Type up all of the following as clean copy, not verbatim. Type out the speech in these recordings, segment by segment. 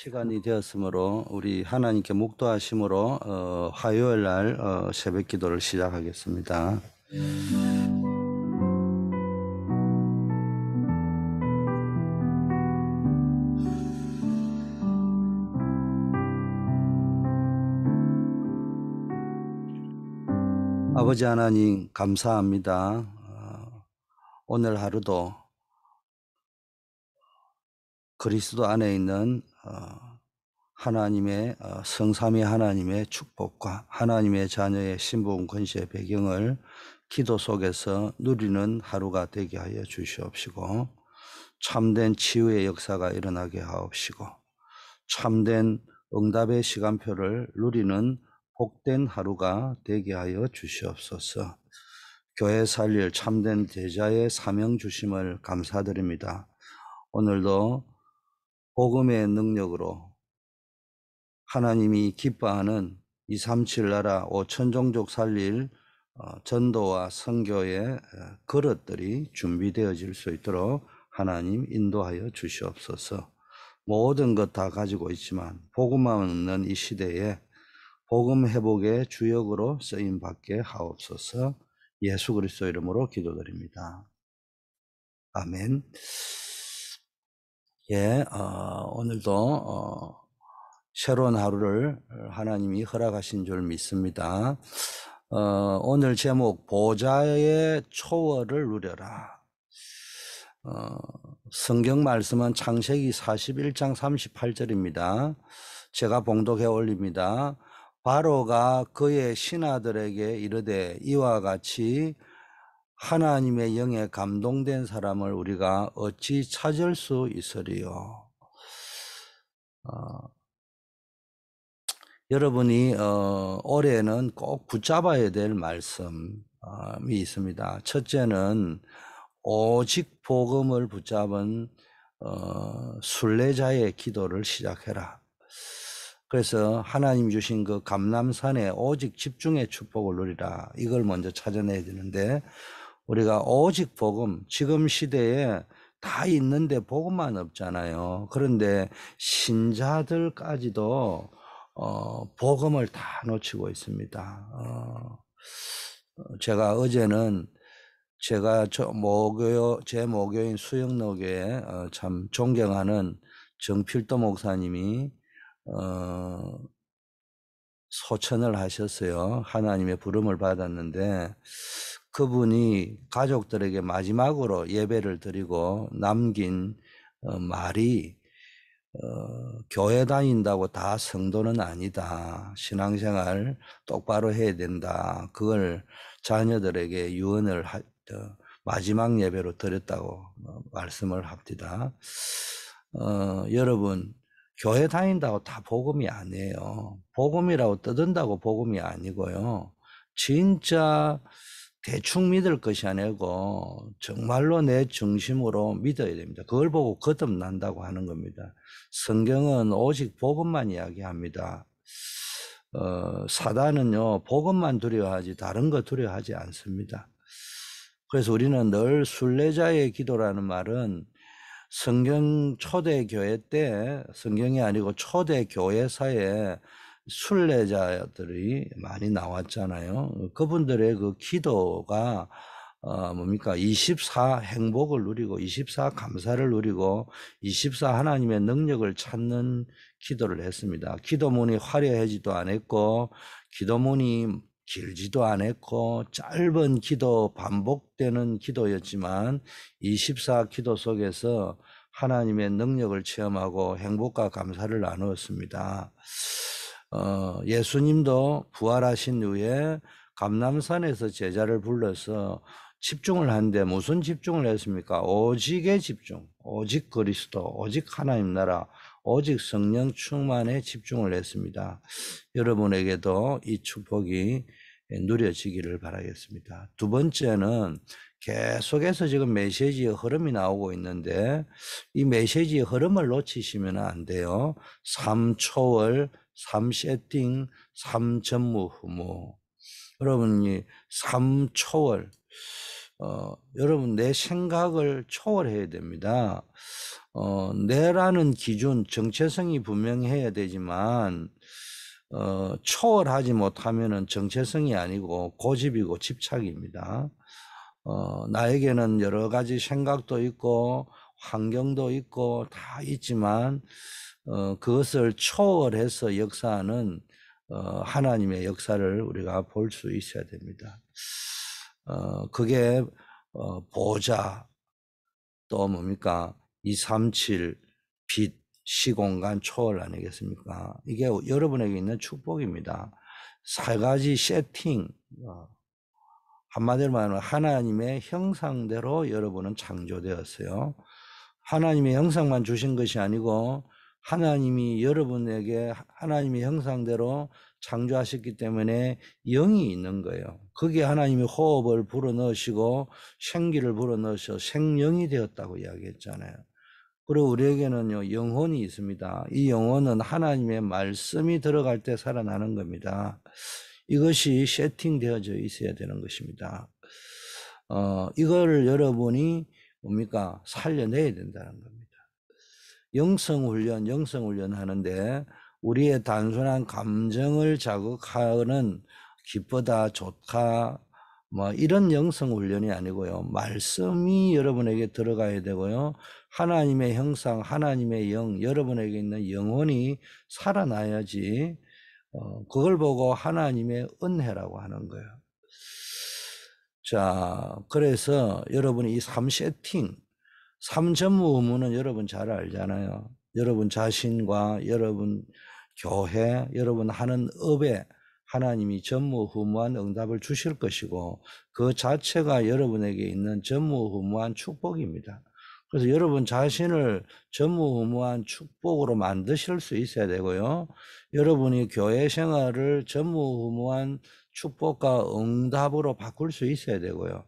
시간이 되었으므로 우리 하나님께 묵도하심으로 화요일 날 새벽 기도를 시작하겠습니다. 아버지 하나님 감사합니다. 오늘 하루도 그리스도 안에 있는 하나님의 성삼위 하나님의 축복과 하나님의 자녀의 신분 권세의 배경을 기도 속에서 누리는 하루가 되게 하여 주시옵시고, 참된 치유의 역사가 일어나게 하옵시고, 참된 응답의 시간표를 누리는 복된 하루가 되게 하여 주시옵소서. 교회 살릴 참된 제자의 사명 주심을 감사드립니다. 오늘도 복음의 능력으로 하나님이 기뻐하는 237 나라 5천 종족 살릴 전도와 선교의 그릇들이 준비되어질 수 있도록 하나님 인도하여 주시옵소서. 모든 것 다 가지고 있지만 복음만 없는 이 시대에 복음 회복의 주역으로 쓰임 받게 하옵소서. 예수 그리스도 이름으로 기도드립니다. 아멘. 오늘도 새로운 하루를 하나님이 허락하신 줄 믿습니다. 오늘 제목 보좌의 초월을 누려라. 성경 말씀은 창세기 41장 38절입니다. 제가 봉독해 올립니다. 바로가 그의 신하들에게 이르되 이와 같이 하나님의 영에 감동된 사람을 우리가 어찌 찾을 수 있으리요. 여러분이 올해는 꼭 붙잡아야 될 말씀이 있습니다. 첫째는 오직 복음을 붙잡은 순례자의 기도를 시작해라. 그래서 하나님 주신 그 감람산에 오직 집중의 축복을 누리라. 이걸 먼저 찾아내야 되는데, 우리가 오직 복음, 지금 시대에 다 있는데 복음만 없잖아요. 그런데 신자들까지도 복음을 다 놓치고 있습니다. 제가 어제는 제가 제 모교인 수영로교에 참 존경하는 정필도 목사님이 소천을 하셨어요. 하나님의 부름을 받았는데 그분이 가족들에게 마지막으로 예배를 드리고 남긴 말이 교회 다닌다고 다 성도는 아니다. 신앙생활 똑바로 해야 된다. 그걸 자녀들에게 유언을 마지막 예배로 드렸다고 말씀을 합니다. 여러분, 교회 다닌다고 다 복음이 아니에요. 복음이라고 떠든다고 복음이 아니고요. 진짜 대충 믿을 것이 아니고 정말로 내 중심으로 믿어야 됩니다. 그걸 보고 거듭난다고 하는 겁니다. 성경은 오직 복음만 이야기합니다. 사단은요, 복음만 두려워하지 다른 거 두려워하지 않습니다. 그래서 우리는 늘 순례자의 기도라는 말은 성경 초대교회 때, 성경이 아니고 초대교회사에 순례자들이 많이 나왔잖아요. 그분들의 그 기도가 24 행복을 누리고 24 감사를 누리고 24 하나님의 능력을 찾는 기도를 했습니다. 기도문이 화려하지도 않았고 기도문이 길지도 않았고 짧은 기도, 반복되는 기도였지만 24 기도 속에서 하나님의 능력을 체험하고 행복과 감사를 나누었습니다. 예수님도 부활하신 후에 감람산에서 제자를 불러서 집중을 하는데 무슨 집중을 했습니까? 오직의 집중, 오직 그리스도, 오직 하나님 나라, 오직 성령 충만에 집중을 했습니다. 여러분에게도 이 축복이 누려지기를 바라겠습니다. 두 번째는 계속해서 지금 메시지의 흐름이 나오고 있는데 이 메시지의 흐름을 놓치시면 안 돼요. 3초월, 3세팅, 3전무후무. 여러분이 3초월, 여러분 내 생각을 초월해야 됩니다. 내라는 기준, 정체성이 분명해야 되지만 초월하지 못하면은 정체성이 아니고 고집이고 집착입니다. 나에게는 여러 가지 생각도 있고 환경도 있고 다 있지만 그것을 초월해서 역사하는 하나님의 역사를 우리가 볼 수 있어야 됩니다. 그게 보좌, 또 뭡니까? 237, 빛, 시공간 초월 아니겠습니까? 이게 여러분에게 있는 축복입니다. 세 가지 세팅, 한마디로 말하면 하나님의 형상대로 여러분은 창조되었어요. 하나님의 형상만 주신 것이 아니고 하나님이 여러분에게 하나님의 형상대로 창조하셨기 때문에 영이 있는 거예요. 거기에 하나님이 호흡을 불어넣으시고 생기를 불어넣으셔 생명이 되었다고 이야기했잖아요. 그리고 우리에게는요, 영혼이 있습니다. 이 영혼은 하나님의 말씀이 들어갈 때 살아나는 겁니다. 이것이 세팅되어져 있어야 되는 것입니다. 이걸 여러분이 뭡니까? 살려내야 된다는 겁니다. 영성훈련 하는데 우리의 단순한 감정을 자극하는 기쁘다, 좋다, 뭐 이런 영성훈련이 아니고요. 말씀이 여러분에게 들어가야 되고요. 하나님의 형상, 하나님의 영, 여러분에게 있는 영혼이 살아나야지 그걸 보고 하나님의 은혜라고 하는 거예요. 자, 그래서 여러분이 이 3세팅, 3전무후무는 여러분 잘 알잖아요. 여러분 자신과 여러분 교회, 여러분 하는 업에 하나님이 전무후무한 응답을 주실 것이고 그 자체가 여러분에게 있는 전무후무한 축복입니다. 그래서 여러분 자신을 전무후무한 축복으로 만드실 수 있어야 되고요. 여러분이 교회 생활을 전무후무한 축복과 응답으로 바꿀 수 있어야 되고요.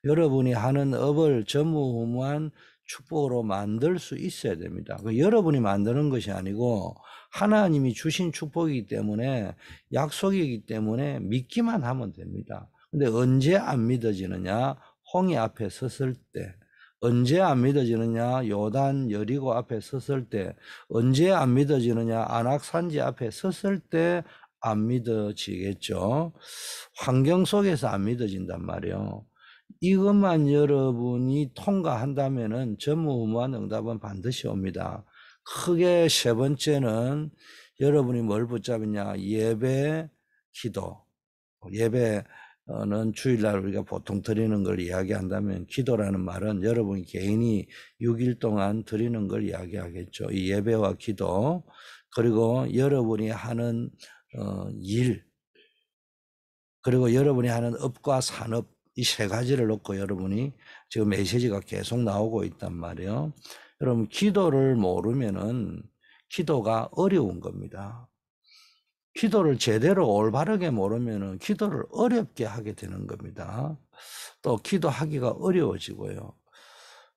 여러분이 하는 업을 전무후무한 축복으로 만들 수 있어야 됩니다. 여러분이 만드는 것이 아니고 하나님이 주신 축복이기 때문에 약속이기 때문에 믿기만 하면 됩니다. 근데 언제 안 믿어지느냐? 홍해 앞에 섰을 때. 언제 안 믿어지느냐? 요단 여리고 앞에 섰을 때. 언제 안 믿어지느냐? 안악산지 앞에 섰을 때 안 믿어지겠죠. 환경 속에서 안 믿어진단 말이에요. 이것만 여러분이 통과한다면은 전무후무한 응답은 반드시 옵니다. 크게 세 번째는 여러분이 뭘 붙잡느냐? 예배, 기도. 예배는 주일날 우리가 보통 드리는 걸 이야기한다면 기도라는 말은 여러분 개인이 6일 동안 드리는 걸 이야기하겠죠. 이 예배와 기도, 그리고 여러분이 하는 일, 그리고 여러분이 하는 업과 산업, 이 세 가지를 놓고 여러분이 지금 메시지가 계속 나오고 있단 말이에요. 여러분 기도를 모르면은 기도가 어려운 겁니다. 기도를 제대로 올바르게 모르면은 기도를 어렵게 하게 되는 겁니다. 또 기도하기가 어려워지고요.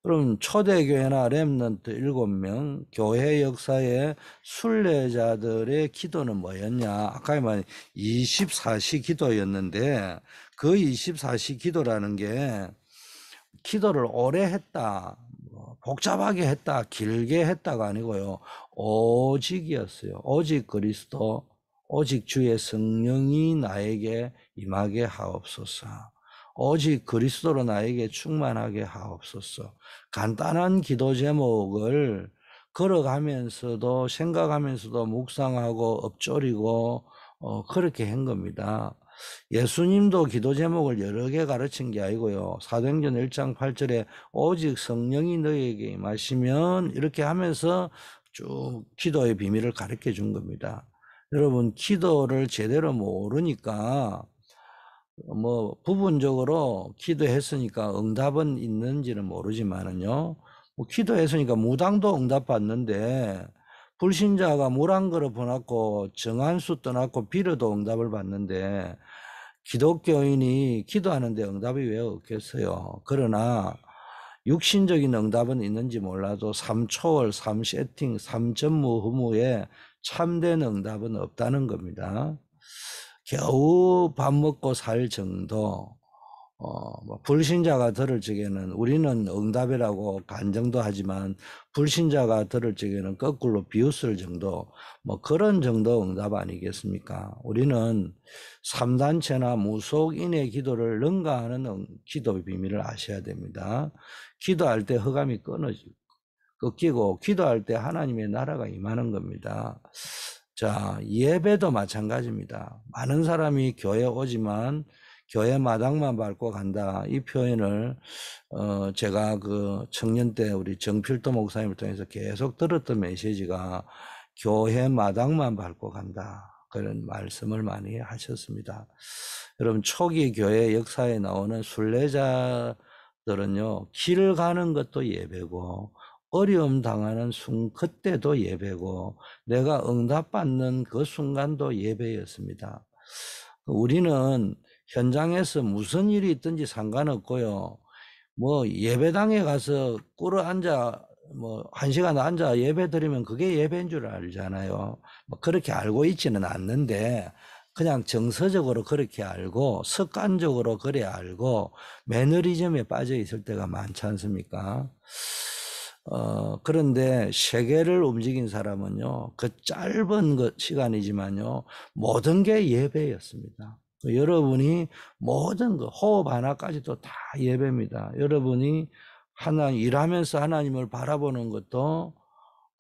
그럼 초대교회나 렘넌트 7명, 교회 역사의 순례자들의 기도는 뭐였냐? 아까 말한 24시 기도였는데 그 24시 기도라는 게 기도를 오래 했다, 복잡하게 했다, 길게 했다가 아니고요. 오직이었어요. 오직 그리스도, 오직 주의 성령이 나에게 임하게 하옵소서. 오직 그리스도로 나에게 충만하게 하옵소서. 간단한 기도 제목을 걸어가면서도 생각하면서도 묵상하고 엎조리고 그렇게 한 겁니다. 예수님도 기도 제목을 여러 개 가르친 게 아니고요. 사도행전 1장 8절에 오직 성령이 너희에게 임하시면 이렇게 하면서 쭉 기도의 비밀을 가르쳐 준 겁니다. 여러분 기도를 제대로 모르니까 뭐 부분적으로 기도했으니까 응답은 있는지는 모르지만은요. 뭐 기도했으니까 무당도 응답받는데 불신자가 물 한 그릇 퍼놨고 정한수 떠났고 빌어도 응답을 받는데 기독교인이 기도하는데 응답이 왜 없겠어요? 그러나 육신적인 응답은 있는지 몰라도 3초월, 3세팅, 3전무후무에 참된 응답은 없다는 겁니다. 겨우 밥 먹고 살 정도, 뭐 불신자가 들을 적에는 우리는 응답이라고 간정도 하지만 불신자가 들을 적에는 거꾸로 비웃을 정도, 뭐 그런 정도 응답 아니겠습니까? 우리는 3단체나 무속인의 기도를 능가하는 기도의 비밀을 아셔야 됩니다. 기도할 때 흑암이 꺾이고 기도할 때 하나님의 나라가 임하는 겁니다. 자, 예배도 마찬가지입니다. 많은 사람이 교회 오지만 교회 마당만 밟고 간다. 이 표현을 제가 그 청년 때 우리 정필도 목사님을 통해서 계속 들었던 메시지가 교회 마당만 밟고 간다. 그런 말씀을 많이 하셨습니다. 여러분 초기 교회 역사에 나오는 순례자들은요, 길 가는 것도 예배고 어려움 당하는 그때도 예배고 내가 응답받는 그 순간도 예배였습니다. 우리는 현장에서 무슨 일이 있든지 상관없고요. 뭐 예배당에 가서 꿇어 앉아 뭐 1시간 앉아 예배 드리면 그게 예배인 줄 알잖아요. 뭐 그렇게 알고 있지는 않는데 그냥 정서적으로 그렇게 알고 습관적으로 그래 알고 매너리즘에 빠져 있을 때가 많지 않습니까? 그런데 세계를 움직인 사람은요, 그 짧은 시간이지만요, 모든 게 예배였습니다. 여러분이 모든 거, 호흡 하나까지도 다 예배입니다. 여러분이 일하면서 하나님을 바라보는 것도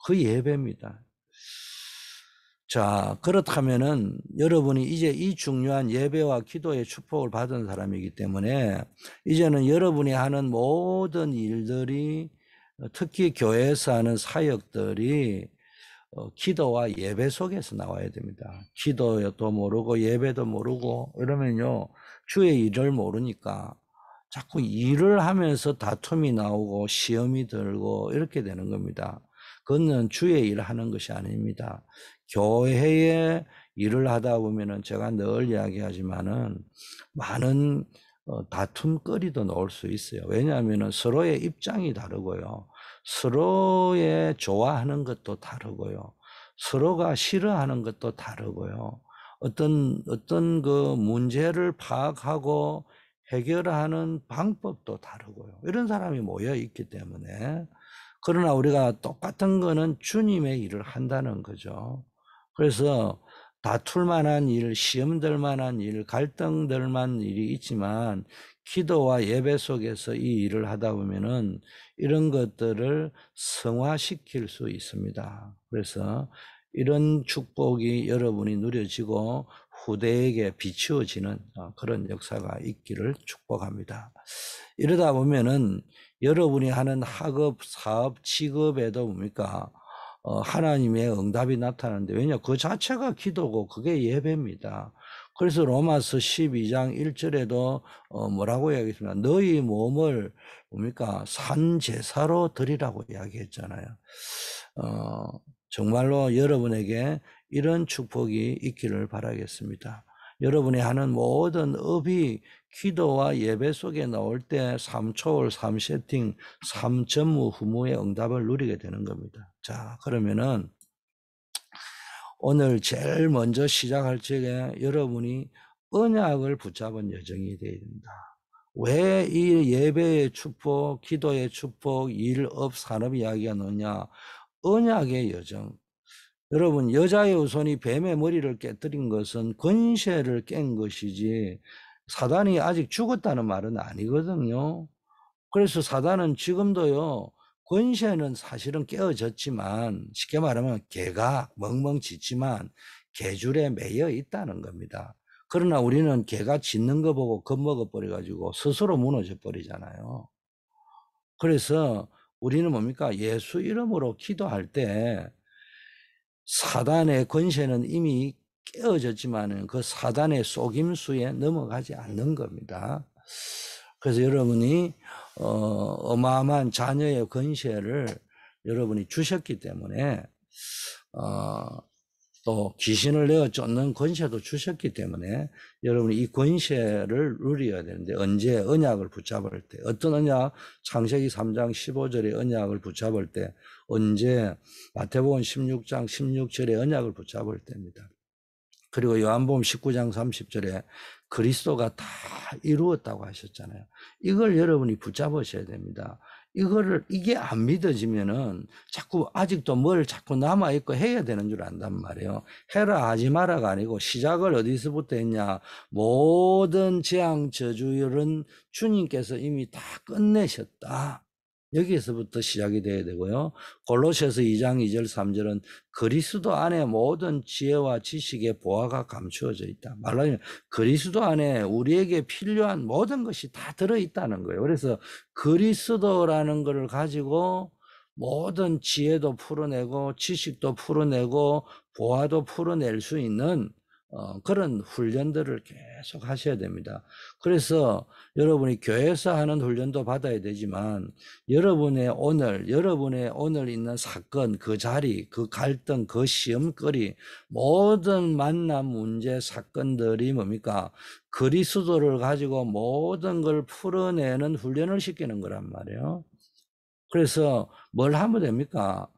그 예배입니다. 자, 그렇다면은 여러분이 이제 이 중요한 예배와 기도의 축복을 받은 사람이기 때문에 이제는 여러분이 하는 모든 일들이 특히 교회에서 하는 사역들이 기도와 예배 속에서 나와야 됩니다. 기도도 모르고 예배도 모르고 이러면요, 주의 일을 모르니까 자꾸 일을 하면서 다툼이 나오고 시험이 들고 이렇게 되는 겁니다. 그거는 주의 일을 하는 것이 아닙니다. 교회에 일을 하다 보면은 제가 늘 이야기하지만은 많은 다툼거리도 나올 수 있어요. 왜냐하면은 서로의 입장이 다르고요. 서로의 좋아하는 것도 다르고요. 서로가 싫어하는 것도 다르고요. 어떤 그 문제를 파악하고 해결하는 방법도 다르고요. 이런 사람이 모여 있기 때문에 그러나 우리가 똑같은 거는 주님의 일을 한다는 거죠. 그래서 다툴 만한 일, 시험될 만한 일, 갈등될 만한 일이 있지만 기도와 예배 속에서 이 일을 하다 보면은 이런 것들을 성화시킬 수 있습니다. 그래서 이런 축복이 여러분이 누려지고 후대에게 비추어지는 그런 역사가 있기를 축복합니다. 이러다 보면은 여러분이 하는 학업, 사업, 직업에도 뭡니까? 하나님의 응답이 나타나는데, 왜냐? 그 자체가 기도고 그게 예배입니다. 그래서 로마서 12장 1절에도 뭐라고 이야기했습니까? 너희 몸을 뭡니까? 산 제사로 드리라고 이야기했잖아요. 정말로 여러분에게 이런 축복이 있기를 바라겠습니다. 여러분이 하는 모든 업이 기도와 예배 속에 나올 때 3초월, 3세팅, 3전무 후무의 응답을 누리게 되는 겁니다. 자, 그러면은 오늘 제일 먼저 시작할 적에 여러분이 언약을 붙잡은 여정이 되어야 됩니다. 왜 이 예배의 축복, 기도의 축복, 일, 업, 산업 이야기가 나오냐? 언약의 여정. 여러분, 여자의 후손이 뱀의 머리를 깨뜨린 것은 권세를 깬 것이지 사단이 아직 죽었다는 말은 아니거든요. 그래서 사단은 지금도요, 권세는 사실은 깨어졌지만 쉽게 말하면 개가 멍멍 짖지만 개줄에 매여 있다는 겁니다. 그러나 우리는 개가 짖는 거 보고 겁먹어 버려가지고 스스로 무너져 버리잖아요. 그래서 우리는 뭡니까? 예수 이름으로 기도할 때 사단의 권세는 이미 깨어졌지만 그 사단의 속임수에 넘어가지 않는 겁니다. 그래서 여러분이 어마어마한 자녀의 권세를 여러분이 주셨기 때문에 또 귀신을 내어 쫓는 권세도 주셨기 때문에 여러분이 이 권세를 누려야 되는데 언제 언약을 붙잡을 때 어떤 언약? 창세기 3장 15절의 언약을 붙잡을 때 언제? 마태복음 16장 16절의 언약을 붙잡을 때입니다. 그리고 요한복음 19장 30절에 그리스도가 다 이루었다고 하셨잖아요. 이걸 여러분이 붙잡으셔야 됩니다. 이게 안 믿어지면은 자꾸 아직도 뭘 자꾸 남아있고 해야 되는 줄 안단 말이에요. 해라 하지 마라가 아니고 시작을 어디서부터 했냐. 모든 재앙 저주율은 주님께서 이미 다 끝내셨다. 여기에서부터 시작이 돼야 되고요. 골로새서 2장 2절 3절은 그리스도 안에 모든 지혜와 지식의 보화가 감추어져 있다. 말하자면 그리스도 안에 우리에게 필요한 모든 것이 다 들어있다는 거예요. 그래서 그리스도라는 것을 가지고 모든 지혜도 풀어내고 지식도 풀어내고 보화도 풀어낼 수 있는 그런 훈련들을 계속 하셔야 됩니다. 그래서 여러분이 교회에서 하는 훈련도 받아야 되지만 여러분의 오늘 있는 사건, 그 자리, 그 갈등, 그 시험거리, 모든 만남, 문제, 사건들이 뭡니까? 그리스도를 가지고 모든 걸 풀어내는 훈련을 시키는 거란 말이에요. 그래서 뭘 하면 됩니까?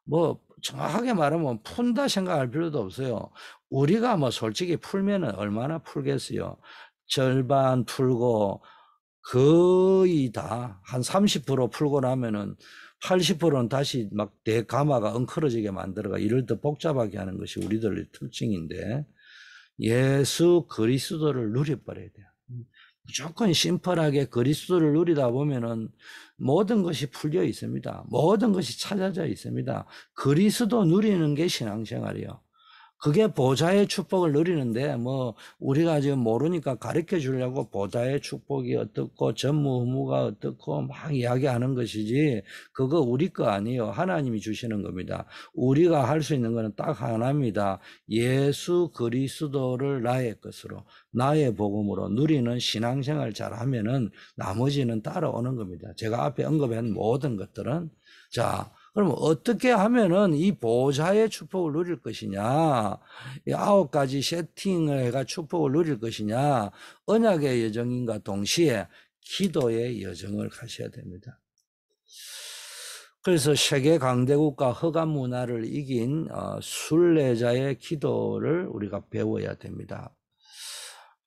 뭐 정확하게 말하면 푼다 생각할 필요도 없어요. 우리가 뭐 솔직히 풀면은 얼마나 풀겠어요. 절반 풀고 거의 다 한 30% 풀고 나면은 80%는 다시 막 대가마가 엉클어지게 만들어가 이를 더 복잡하게 하는 것이 우리들의 특징인데 예수 그리스도를 누려버려야 돼요. 무조건 심플하게 그리스도를 누리다 보면은 모든 것이 풀려 있습니다. 모든 것이 찾아져 있습니다. 그리스도 누리는 게 신앙생활이에요. 그게 보좌의 축복을 누리는데 뭐 우리가 지금 모르니까 가르쳐 주려고 보좌의 축복이 어떻고 전무후무가 어떻고 막 이야기하는 것이지 그거 우리 거 아니에요. 하나님이 주시는 겁니다. 우리가 할 수 있는 거는 딱 하나입니다. 예수 그리스도를 나의 것으로 나의 복음으로 누리는 신앙생활 잘하면은 나머지는 따라오는 겁니다. 제가 앞에 언급한 모든 것들은 자 그럼 어떻게 하면은 이 보좌의 축복을 누릴 것이냐, 이 9가지 세팅을 해가 축복을 누릴 것이냐, 언약의 여정인과 동시에 기도의 여정을 가셔야 됩니다. 그래서 세계 강대국가 허감 문화를 이긴 순례자의 기도를 우리가 배워야 됩니다.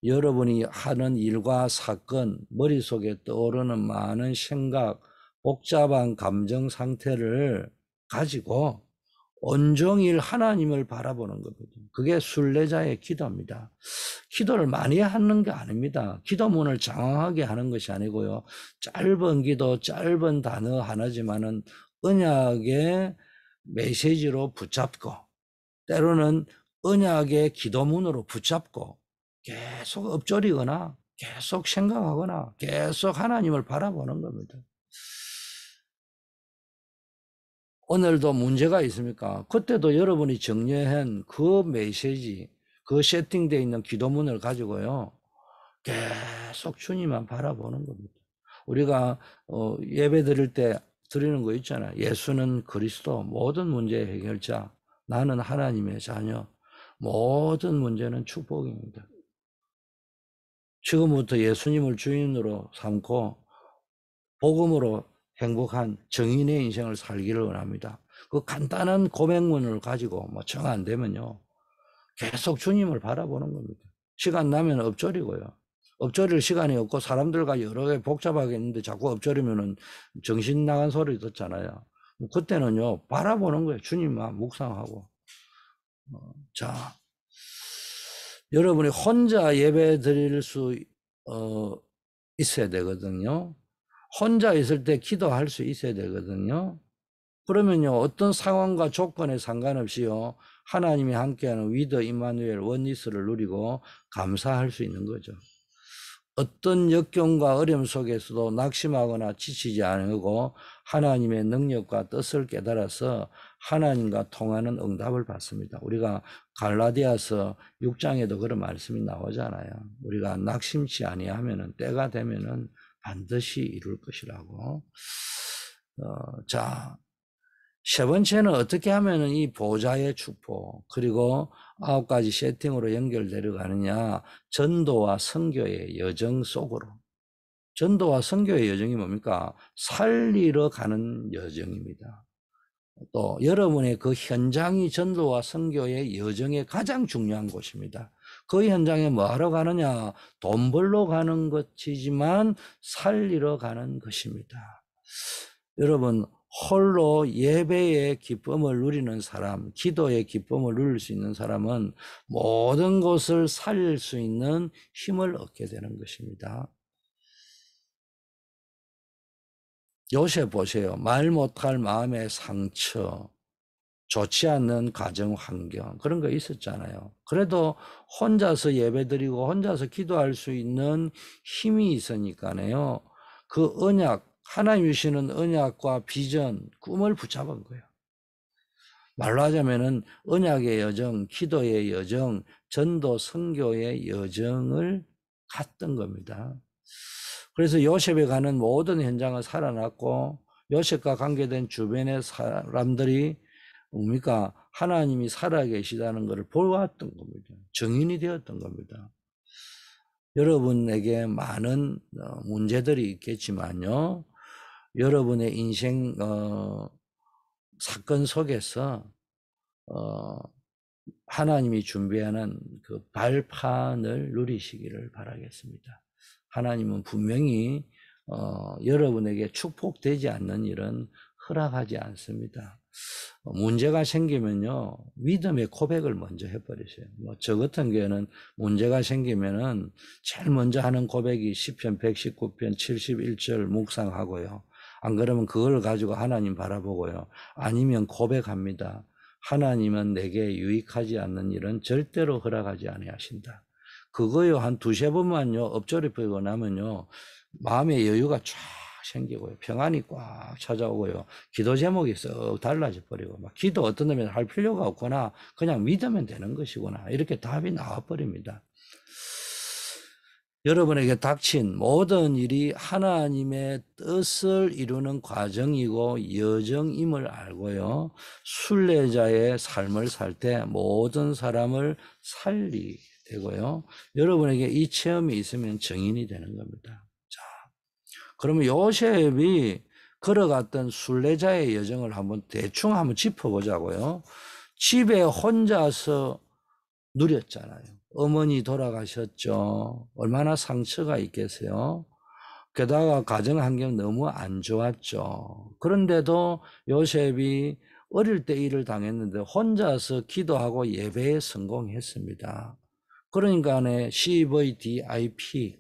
여러분이 하는 일과 사건, 머릿속에 떠오르는 많은 생각, 복잡한 감정 상태를 가지고 온종일 하나님을 바라보는 겁니다. 그게 순례자의 기도입니다. 기도를 많이 하는 게 아닙니다. 기도문을 장황하게 하는 것이 아니고요. 짧은 기도, 짧은 단어 하나지만은 언약의 메시지로 붙잡고 때로는 언약의 기도문으로 붙잡고 계속 엎조리거나 계속 생각하거나 계속 하나님을 바라보는 겁니다. 오늘도 문제가 있습니까? 그때도 여러분이 정리한 그 메시지, 그 세팅되어 있는 기도문을 가지고요. 계속 주님만 바라보는 겁니다. 우리가 예배 드릴 때 드리는 거 있잖아요. 예수는 그리스도, 모든 문제의 해결자, 나는 하나님의 자녀, 모든 문제는 축복입니다. 지금부터 예수님을 주인으로 삼고 복음으로 행복한 정인의 인생을 살기를 원합니다. 그 간단한 고백문을 가지고 뭐 정 안 되면요. 계속 주님을 바라보는 겁니다. 시간 나면 엎조리고요. 엎조릴 시간이 없고 사람들과 여러 개 복잡하게 있는데 자꾸 엎조리면은 정신 나간 소리 듣잖아요. 그때는요, 바라보는 거예요. 주님만 묵상하고. 자, 여러분이 혼자 예배 드릴 수 있어야 되거든요. 혼자 있을 때 기도할 수 있어야 되거든요. 그러면요, 어떤 상황과 조건에 상관없이요, 하나님이 함께하는 위드 임마누엘 원리스를 누리고 감사할 수 있는 거죠. 어떤 역경과 어려움 속에서도 낙심하거나 지치지 않고 하나님의 능력과 뜻을 깨달아서 하나님과 통하는 응답을 받습니다. 우리가 갈라디아서 6장에도 그런 말씀이 나오잖아요. 우리가 낙심치 아니하면은 때가 되면은 반드시 이룰 것이라고. 자, 세 번째는 어떻게 하면 이 보좌의 축복 그리고 9가지 세팅으로 연결되려 가느냐. 전도와 선교의 여정 속으로. 전도와 선교의 여정이 뭡니까? 살리러 가는 여정입니다. 또 여러분의 그 현장이 전도와 선교의 여정에 가장 중요한 곳입니다. 그 현장에 뭐하러 가느냐? 돈 벌러 가는 것이지만 살리러 가는 것입니다. 여러분, 홀로 예배의 기쁨을 누리는 사람, 기도의 기쁨을 누릴 수 있는 사람은 모든 것을 살릴 수 있는 힘을 얻게 되는 것입니다. 요셉 보세요. 말 못할 마음의 상처, 좋지 않는 가정 환경, 그런 거 있었잖아요. 그래도 혼자서 예배드리고 혼자서 기도할 수 있는 힘이 있으니까요. 그 언약, 하나님 주시는 언약과 비전, 꿈을 붙잡은 거예요. 말로 하자면은 언약의 여정, 기도의 여정, 전도, 선교의 여정을 갔던 겁니다. 그래서 요셉에 가는 모든 현장을 살아났고, 요셉과 관계된 주변의 사람들이 뭡니까? 하나님이 살아계시다는 것을 보았던 겁니다. 증인이 되었던 겁니다. 여러분에게 많은 문제들이 있겠지만요. 여러분의 인생 사건 속에서 하나님이 준비하는 그 발판을 누리시기를 바라겠습니다. 하나님은 분명히 여러분에게 축복되지 않는 일은 허락하지 않습니다. 문제가 생기면요, 믿음의 고백을 먼저 해버리세요. 저 같은 경우에는 문제가 생기면은 제일 먼저 하는 고백이 시편 119편 71절 묵상하고요. 안 그러면 그걸 가지고 하나님 바라보고요. 아니면 고백합니다. 하나님은 내게 유익하지 않는 일은 절대로 허락하지 아니하신다. 그거요, 한 두세 번만요, 엎조리고 나면요, 마음의 여유가 쫙 생기고요, 평안이 꽉 찾아오고요, 기도 제목이 썩 달라져 버리고, 막 기도 어떤 놈이 할 필요가 없구나, 그냥 믿으면 되는 것이구나, 이렇게 답이 나와버립니다. 여러분에게 닥친 모든 일이 하나님의 뜻을 이루는 과정이고 여정임을 알고요, 순례자의 삶을 살 때 모든 사람을 살리게 되고요, 여러분에게 이 체험이 있으면 증인이 되는 겁니다. 자, 그러면 요셉이 걸어갔던 순례자의 여정을 대충 한번 짚어보자고요. 집에 혼자서 누렸잖아요. 어머니 돌아가셨죠. 얼마나 상처가 있겠어요. 게다가 가정 환경 너무 안 좋았죠. 그런데도 요셉이 어릴 때 일을 당했는데 혼자서 기도하고 예배에 성공했습니다. 그러니까 CVDIP,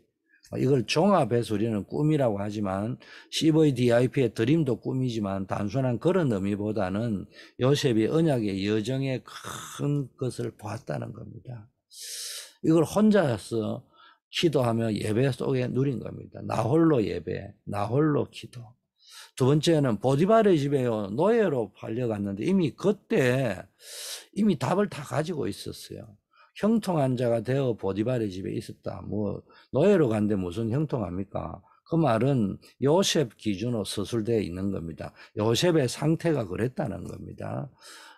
이걸 종합해서 우리는 꿈이라고 하지만 CVDIP의 드림도 꿈이지만 단순한 그런 의미보다는 요셉이 언약의 여정에 큰 것을 보았다는 겁니다. 이걸 혼자서 기도하며 예배 속에 누린 겁니다. 나 홀로 예배, 나 홀로 기도. 두 번째는 보디발의 집에요, 노예로 팔려갔는데 그때 이미 답을 다 가지고 있었어요. 형통한 자가 되어 보디발의 집에 있었다. 노예로 간데 무슨 형통합니까? 그 말은 요셉 기준으로 서술되어 있는 겁니다. 요셉의 상태가 그랬다는 겁니다.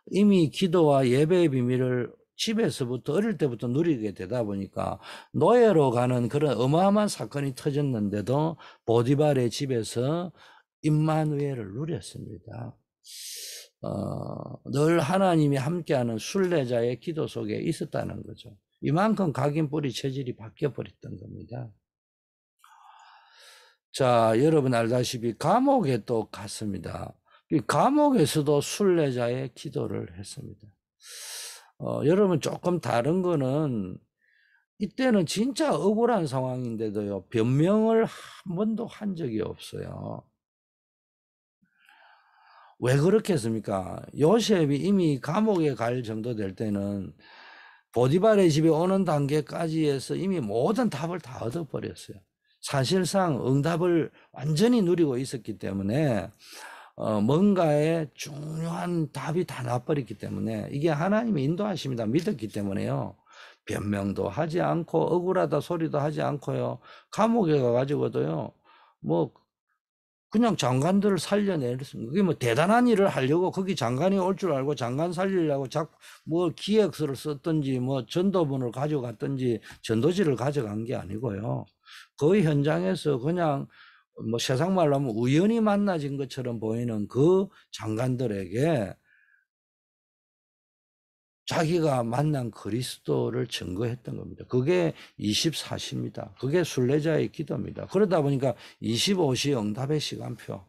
이미 기도와 예배의 비밀을 집에서부터 어릴 때부터 누리게 되다 보니까 노예로 가는 그런 어마어마한 사건이 터졌는데도 보디발의 집에서 임마누엘을 누렸습니다. 늘 하나님이 함께하는 순례자의 기도 속에 있었다는 거죠. 이만큼 각인뿌리 체질이 바뀌어버렸던 겁니다. 자, 여러분 알다시피 감옥에 또 갔습니다. 이 감옥에서도 순례자의 기도를 했습니다. 여러분 조금 다른 거는 이때는 진짜 억울한 상황인데도요, 변명을 한 번도 한 적이 없어요. 왜 그렇게 했습니까? 요셉이 이미 감옥에 갈 정도 될 때는 보디발의 집에 오는 단계까지 해서 이미 모든 답을 다 얻어버렸어요. 사실상 응답을 완전히 누리고 있었기 때문에 뭔가에 중요한 답이 다 나버렸기 때문에 이게 하나님의 인도하심이다 믿었기 때문에요, 변명도 하지 않고 억울하다 소리도 하지 않고요, 감옥에 가가지고도요 그냥 장관들을 살려내렸습니다. 그게 대단한 일을 하려고 거기 장관이 올 줄 알고 장관 살리려고 기획서를 썼든지 전도본을 가져갔든지 전도지를 가져간 게 아니고요, 그 현장에서 그냥 뭐 세상 말로 하면 우연히 만나진 것처럼 보이는 그 장관들에게 자기가 만난 그리스도를 증거했던 겁니다. 그게 24시입니다. 그게 순례자의 기도입니다. 그러다 보니까 25시 응답의 시간표,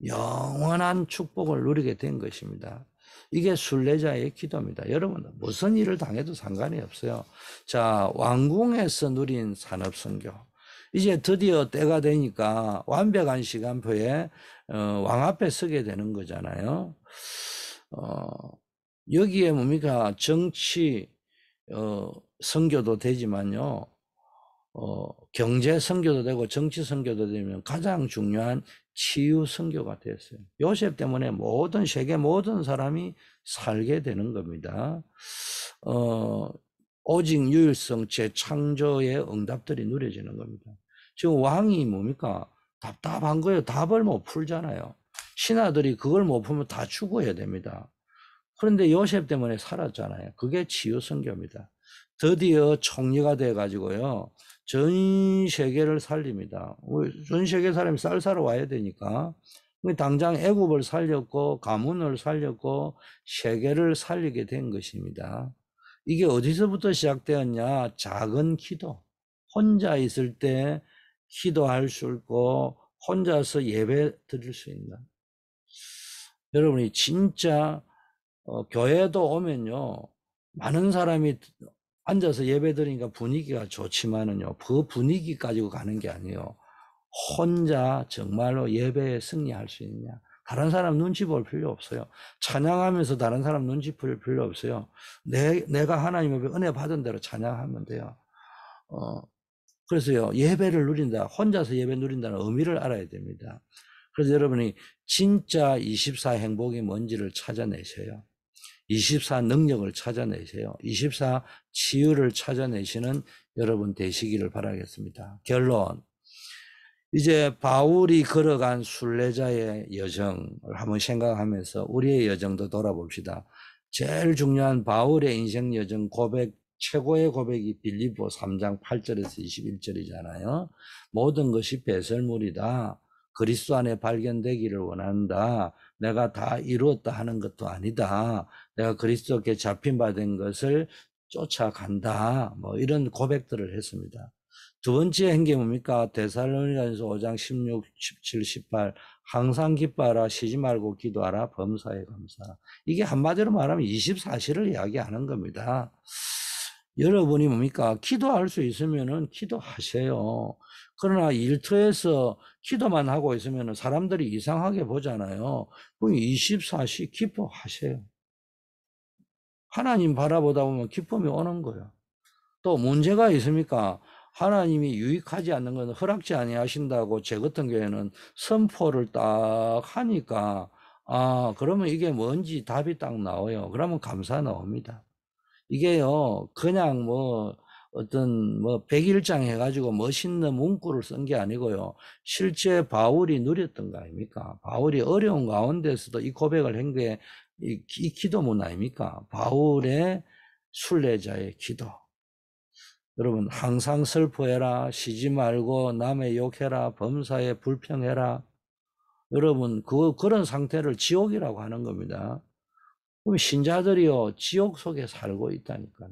영원한 축복을 누리게 된 것입니다. 이게 순례자의 기도입니다. 여러분 무슨 일을 당해도 상관이 없어요. 자, 왕궁에서 누린 산업선교, 이제 드디어 때가 되니까 완벽한 시간표에 왕 앞에 서게 되는 거잖아요. 여기에 뭡니까? 정치 선교도 되지만요, 경제 선교도 되고 정치 선교도 되면 가장 중요한 치유 선교가 됐어요. 요셉 때문에 세계 모든 사람이 살게 되는 겁니다. 오직 유일성 재창조의 응답들이 누려지는 겁니다. 지금 왕이 뭡니까? 답답한 거예요. 답을 못 풀잖아요. 신하들이 그걸 못 풀면 다 죽어야 됩니다. 그런데 요셉 때문에 살았잖아요. 그게 치유 선교입니다. 드디어 총리가 돼 가지고요, 전 세계를 살립니다. 전 세계 사람이 쌀 사러 와야 되니까 당장 애굽을 살렸고 가문을 살렸고 세계를 살리게 된 것입니다. 이게 어디서부터 시작되었냐? 작은 기도. 혼자 있을 때 기도할 수 있고 혼자서 예배 드릴 수 있는, 여러분이 진짜 교회도 오면요, 많은 사람이 앉아서 예배 드리니까 분위기가 좋지만은요, 그 분위기 가지고 가는 게 아니에요. 혼자 정말로 예배에 승리할 수 있느냐. 다른 사람 눈치 볼 필요 없어요. 찬양하면서 다른 사람 눈치 볼 필요 없어요. 내가 하나님의 은혜 받은 대로 찬양하면 돼요. 그래서요, 예배를 누린다, 혼자서 예배 누린다는 의미를 알아야 됩니다. 그래서 여러분이 진짜 24 행복이 뭔지를 찾아내셔요. 24 능력을 찾아내세요. 24 치유를 찾아내시는 여러분 되시기를 바라겠습니다. 결론, 이제 바울이 걸어간 순례자의 여정을 한번 생각하면서 우리의 여정도 돌아봅시다. 제일 중요한 바울의 인생 여정 고백, 최고의 고백이 빌립보 3장 8절에서 21절이잖아요. 모든 것이 배설물이다. 그리스도 안에 발견되기를 원한다. 내가 다 이루었다 하는 것도 아니다. 내가 그리스도께 잡힌 바 된 것을 쫓아간다. 뭐 이런 고백들을 했습니다. 두 번째 행계 뭡니까? 데살로니가전서 5장 16, 17, 18 항상 기뻐하라, 쉬지 말고 기도하라, 범사에 감사하라. 이게 한마디로 말하면 24시를 이야기하는 겁니다. 여러분이 뭡니까? 기도할 수 있으면은 기도하세요. 그러나 일터에서 기도만 하고 있으면 사람들이 이상하게 보잖아요. 그럼 24시 기뻐하세요. 하나님 바라보다 보면 기쁨이 오는 거예요. 또 문제가 있습니까? 하나님이 유익하지 않는 것은 허락지 아니하신다고 제 같은 경우에는 선포를 딱 하니까, 그러면 이게 뭔지 답이 딱 나와요. 그러면 감사 나옵니다. 이게요, 그냥 어떤 100일장 해가지고 멋있는 문구를 쓴 게 아니고요, 실제 바울이 누렸던 거 아닙니까? 바울이 어려운 가운데서도 이 고백을 한 게 이 기도문 아닙니까? 바울의 순례자의 기도. 여러분, 항상 슬퍼해라, 쉬지 말고 남의 욕해라, 범사에 불평해라. 여러분, 그런 상태를 지옥이라고 하는 겁니다. 그럼 신자들이요, 지옥 속에 살고 있다니까요.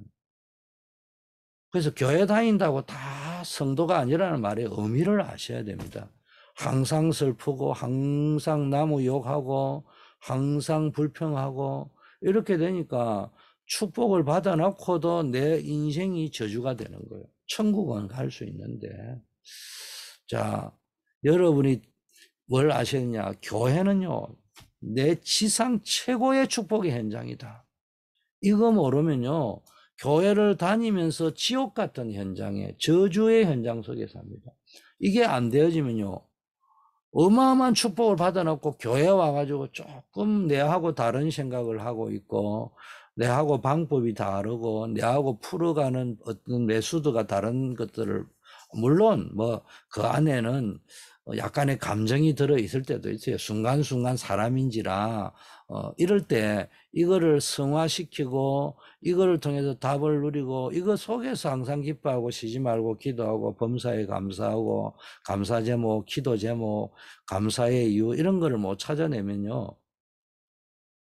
그래서 교회 다닌다고 다 성도가 아니라는 말의 의미를 아셔야 됩니다. 항상 슬프고, 항상 나무 욕하고, 항상 불평하고, 이렇게 되니까 축복을 받아놓고도 내 인생이 저주가 되는 거예요. 천국은 갈 수 있는데. 자, 여러분이 뭘 아셨냐? 교회는요, 내 지상 최고의 축복의 현장이다. 이거 모르면요, 교회를 다니면서 지옥 같은 현장에, 저주의 현장 속에 삽니다. 이게 안 되어지면요, 어마어마한 축복을 받아놓고 교회 와가지고 조금 내하고 다른 생각을 하고 있고, 내하고 방법이 다르고, 내하고 풀어가는 어떤 메소드가 다른 것들을 물론 뭐 그 안에는 약간의 감정이 들어 있을 때도 있어요. 순간순간 사람인지라 이럴 때 이거를 승화시키고 이거를 통해서 답을 누리고 이거 속에서 항상 기뻐하고 쉬지 말고 기도하고 범사에 감사하고 감사 제목, 기도 제목, 감사의 이유 이런 거를 못 찾아내면요.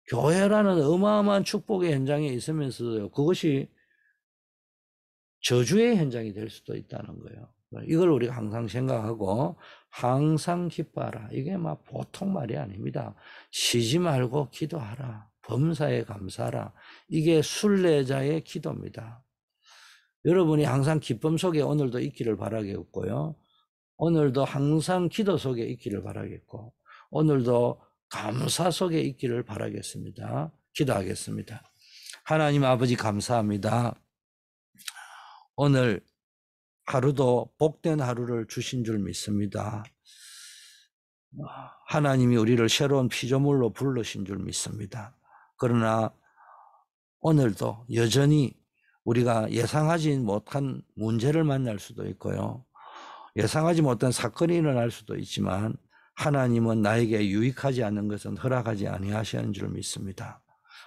교회라는 어마어마한 축복의 현장에 있으면서도 그것이 저주의 현장이 될 수도 있다는 거예요. 이걸 우리가 항상 생각하고 항상 기뻐하라. 이게 막 보통 말이 아닙니다. 쉬지 말고 기도하라. 범사에 감사하라. 이게 순례자의 기도입니다. 여러분이 항상 기쁨 속에 오늘도 있기를 바라겠고요. 오늘도 항상 기도 속에 있기를 바라겠고 오늘도 감사 속에 있기를 바라겠습니다. 기도하겠습니다. 하나님 아버지 감사합니다. 오늘 하루도 복된 하루를 주신 줄 믿습니다. 하나님이 우리를 새로운 피조물로 부르신 줄 믿습니다. 그러나 오늘도 여전히 우리가 예상하지 못한 문제를 만날 수도 있고요. 예상하지 못한 사건이 일어날 수도 있지만 하나님은 나에게 유익하지 않는 것은 허락하지 아니하시는 줄 믿습니다.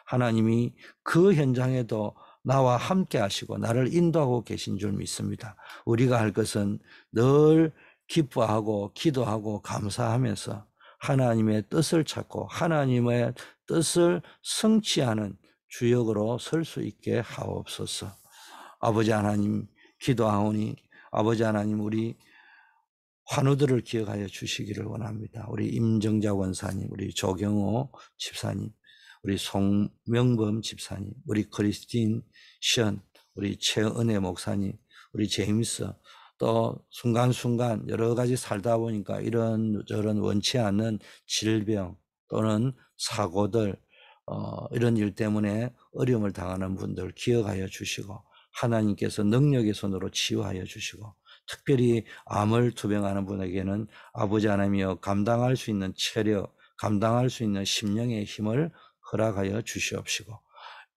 하나님이 그 현장에도 나와 함께 하시고 나를 인도하고 계신 줄 믿습니다. 우리가 할 것은 늘 기뻐하고 기도하고 감사하면서 하나님의 뜻을 찾고 하나님의 뜻을 성취하는 주역으로 설 수 있게 하옵소서. 아버지 하나님 기도하오니 아버지 하나님 우리 환우들을 기억하여 주시기를 원합니다. 우리 임정자 원사님, 우리 조경호 집사님, 우리 송명범 집사님, 우리 크리스틴 션, 우리 최은혜 목사님, 우리 제임스, 또 순간순간 여러 가지 살다 보니까 이런저런 원치 않는 질병 또는 사고들, 이런 일 때문에 어려움을 당하는 분들 기억하여 주시고 하나님께서 능력의 손으로 치유하여 주시고 특별히 암을 투병하는 분에게는 아버지 하나님이여 감당할 수 있는 체력, 감당할 수 있는 심령의 힘을 허락하여 주시옵시고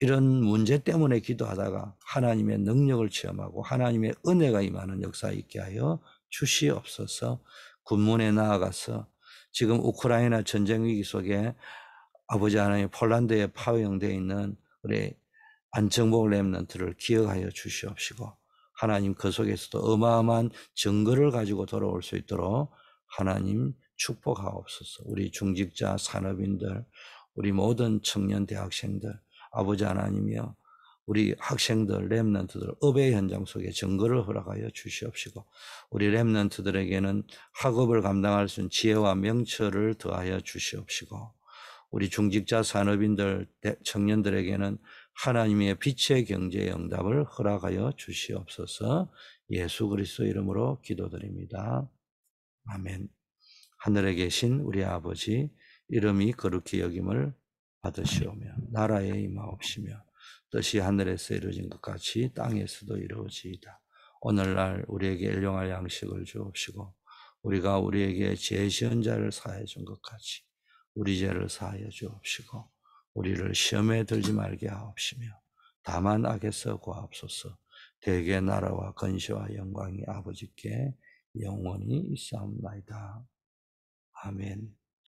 이런 문제 때문에 기도하다가 하나님의 능력을 체험하고 하나님의 은혜가 임하는 역사 있게 하여 주시옵소서. 군문에 나아가서 지금 우크라이나 전쟁 위기 속에 아버지 하나님 폴란드에 파병되어 있는 우리 안정복 렘넌트를 기억하여 주시옵시고 하나님 그 속에서도 어마어마한 증거를 가지고 돌아올 수 있도록 하나님 축복하옵소서. 우리 중직자 산업인들 우리 모든 청년 대학생들 아버지 하나님이여 우리 학생들 렘넌트들 업의 현장 속에 증거를 허락하여 주시옵시고 우리 렘넌트들에게는 학업을 감당할 수 있는 지혜와 명철을 더하여 주시옵시고 우리 중직자 산업인들 청년들에게는 하나님의 빛의 경제의 응답을 허락하여 주시옵소서. 예수 그리스도 이름으로 기도드립니다. 아멘. 하늘에 계신 우리 아버지 이름이 거룩히 여김을 받으시오며 나라에 임하옵시며 뜻이 하늘에서 이루어진 것 같이 땅에서도 이루어지이다. 오늘날 우리에게 일용할 양식을 주옵시고 우리가 우리에게 죄 지은 자를 사하여 준 것 같이 우리 죄를 사하여 주옵시고 우리를 시험에 들지 말게 하옵시며 다만 악에서 구하옵소서. 대개 나라와 건시와 영광이 아버지께 영원히 있사옵나이다. 아멘.